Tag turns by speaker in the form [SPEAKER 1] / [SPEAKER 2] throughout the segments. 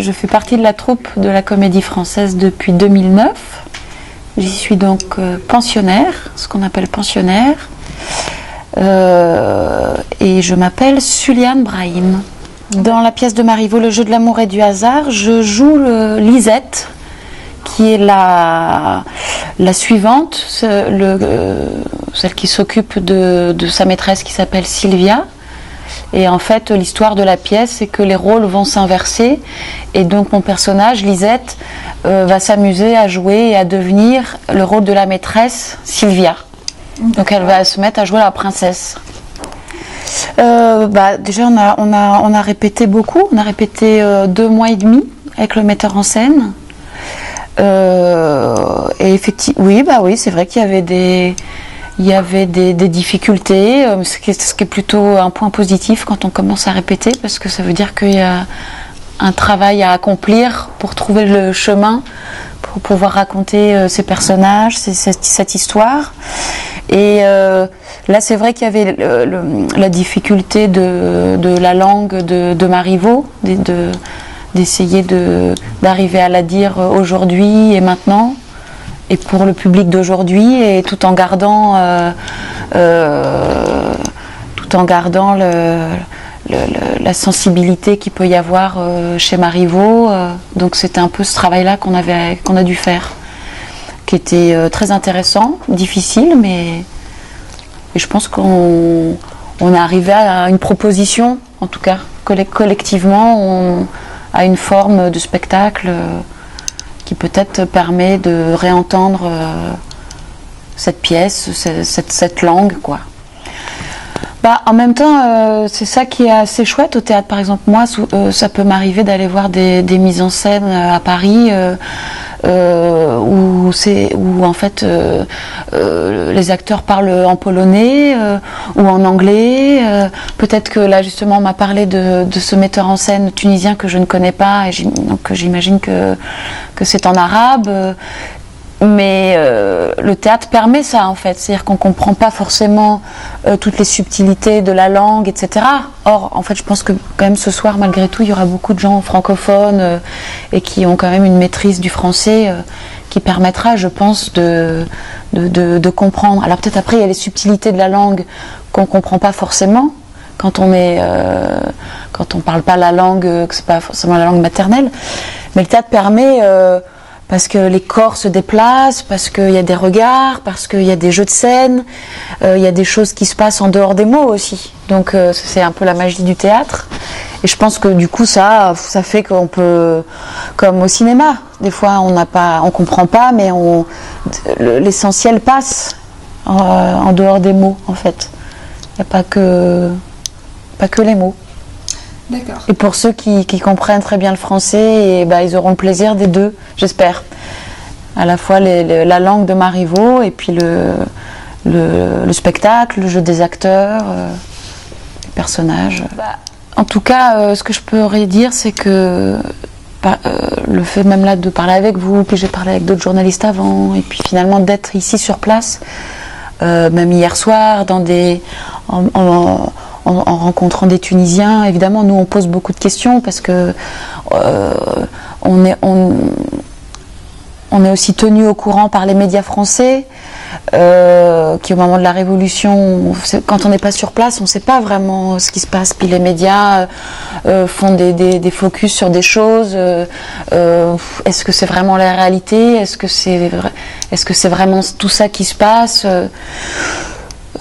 [SPEAKER 1] Je fais partie de la troupe de la Comédie Française depuis 2009. J'y suis donc pensionnaire, ce qu'on appelle pensionnaire. Et je m'appelle Suliane Brahim. Dans la pièce de Marivaux, Le jeu de l'amour et du hasard, je joue Lisette, qui est la suivante, celle qui s'occupe de sa maîtresse qui s'appelle Sylvia. Et en fait, l'histoire de la pièce, c'est que les rôles vont s'inverser. Et donc, mon personnage, Lisette, va s'amuser à jouer et à devenir le rôle de la maîtresse, Sylvia. Donc, elle va se mettre à jouer la princesse. Déjà, on a répété beaucoup. On a répété 2 mois et demi avec le metteur en scène. Et effectivement, oui, c'est vrai qu'il y avait des difficultés, ce qui est plutôt un point positif quand on commence à répéter, parce que ça veut dire qu'il y a un travail à accomplir pour trouver le chemin, pour pouvoir raconter ces personnages, cette histoire. Et là, c'est vrai qu'il y avait la difficulté de la langue de Marivaux, d'essayer d'arriver à la dire aujourd'hui et maintenant, et pour le public d'aujourd'hui, et tout en gardant la sensibilité qu'il peut y avoir chez Marivaux. Donc c'était un peu ce travail-là qu'on a dû faire, qui était très intéressant, difficile, mais je pense qu'on est arrivé à une proposition, en tout cas collectivement, à une forme de spectacle qui peut-être permet de réentendre cette pièce, cette langue, quoi. En même temps, c'est ça qui est assez chouette au théâtre. Par exemple, moi, ça peut m'arriver d'aller voir des mises en scène à Paris où en fait les acteurs parlent en polonais ou en anglais. Peut-être que là, justement, on m'a parlé de ce metteur en scène tunisien que je ne connais pas, et donc j'imagine que c'est en arabe. Mais le théâtre permet ça, en fait, c'est-à-dire qu'on ne comprend pas forcément toutes les subtilités de la langue, etc. Or, en fait, je pense que quand même ce soir, malgré tout, il y aura beaucoup de gens francophones et qui ont quand même une maîtrise du français qui permettra, je pense, de comprendre. Alors peut-être après, il y a les subtilités de la langue qu'on ne comprend pas forcément quand on parle pas la langue, que c'est pas forcément la langue maternelle. Mais le théâtre permet... parce que les corps se déplacent, parce qu'il y a des regards, parce qu'il y a des jeux de scène, il y a des choses qui se passent en dehors des mots aussi. Donc c'est un peu la magie du théâtre. Et je pense que du coup ça fait qu'on peut, comme au cinéma, des fois on comprend pas, mais l'essentiel passe en dehors des mots, en fait. Il n'y a pas que les mots.
[SPEAKER 2] D'accord.
[SPEAKER 1] Et pour ceux qui comprennent très bien le français, ils auront le plaisir des deux, j'espère. À la fois la langue de Marivaux et puis le spectacle, le jeu des acteurs, les personnages. En tout cas, ce que je pourrais dire, c'est que le fait même là de parler avec vous, puis j'ai parlé avec d'autres journalistes avant, et puis finalement d'être ici sur place, même hier soir, en rencontrant des Tunisiens, évidemment, nous on pose beaucoup de questions parce que on est aussi tenu au courant par les médias français qui au moment de la Révolution, quand on n'est pas sur place, on ne sait pas vraiment ce qui se passe. Puis les médias font des focus sur des choses. Est-ce que c'est vraiment la réalité? Est-ce que c'est vraiment tout ça qui se passe?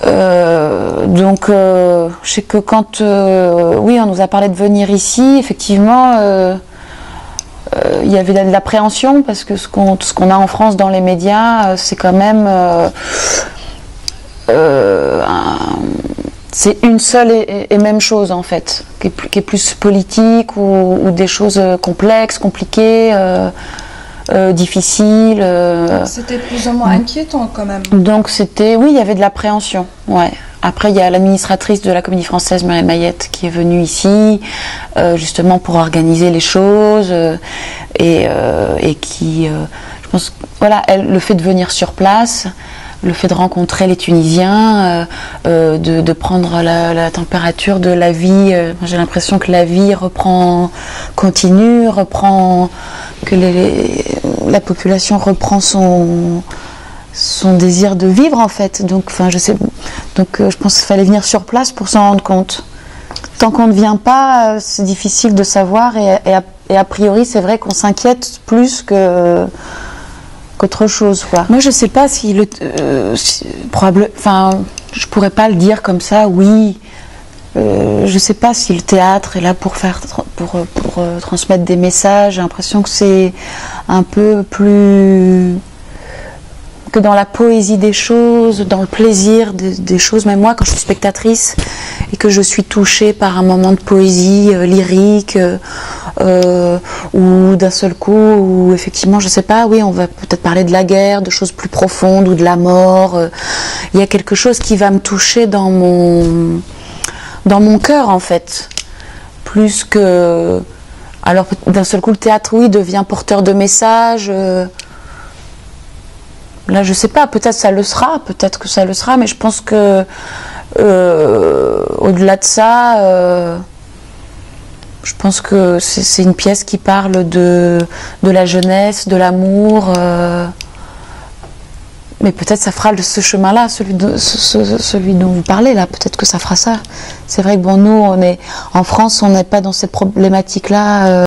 [SPEAKER 1] Donc je sais que quand on nous a parlé de venir ici, effectivement il y avait de l'appréhension parce que ce qu'on a en France dans les médias, c'est quand même c'est une seule et même chose, en fait, qui est plus politique ou des choses complexes, compliquées, difficiles.
[SPEAKER 2] C'était plus ou moins inquiétant quand même.
[SPEAKER 1] Donc il y avait de l'appréhension, ouais. Après, il y a l'administratrice de la Comédie Française, Marie Mayette, qui est venue ici, justement pour organiser les choses, et qui, je pense, voilà, le fait de venir sur place, le fait de rencontrer les Tunisiens, de prendre la température de la vie. J'ai l'impression que la vie continue, que la population reprend son désir de vivre, en fait. Donc, je pense qu'il fallait venir sur place pour s'en rendre compte. Tant qu'on ne vient pas, c'est difficile de savoir, et a priori, c'est vrai qu'on s'inquiète plus qu'autre chose, quoi. Moi, je sais pas si je pourrais pas le dire comme ça, oui. Je sais pas si le théâtre est là pour transmettre des messages. J'ai l'impression que c'est un peu plus que dans la poésie des choses, dans le plaisir des choses. Même moi, quand je suis spectatrice et que je suis touchée par un moment de poésie lyrique, ou d'un seul coup, ou effectivement, je sais pas, oui, on va peut-être parler de la guerre, de choses plus profondes, ou de la mort. Il y a quelque chose qui va me toucher dans mon cœur, en fait, plus que... Alors, d'un seul coup, le théâtre, oui, devient porteur de messages. Là, je sais pas, peut-être que ça le sera, mais je pense que au-delà de ça, je pense que c'est une pièce qui parle de la jeunesse, de l'amour, mais peut-être ça fera ce chemin-là, celui dont vous parlez là, peut-être que ça fera ça. C'est vrai que bon, nous, en France, on n'est pas dans cette problématique-là.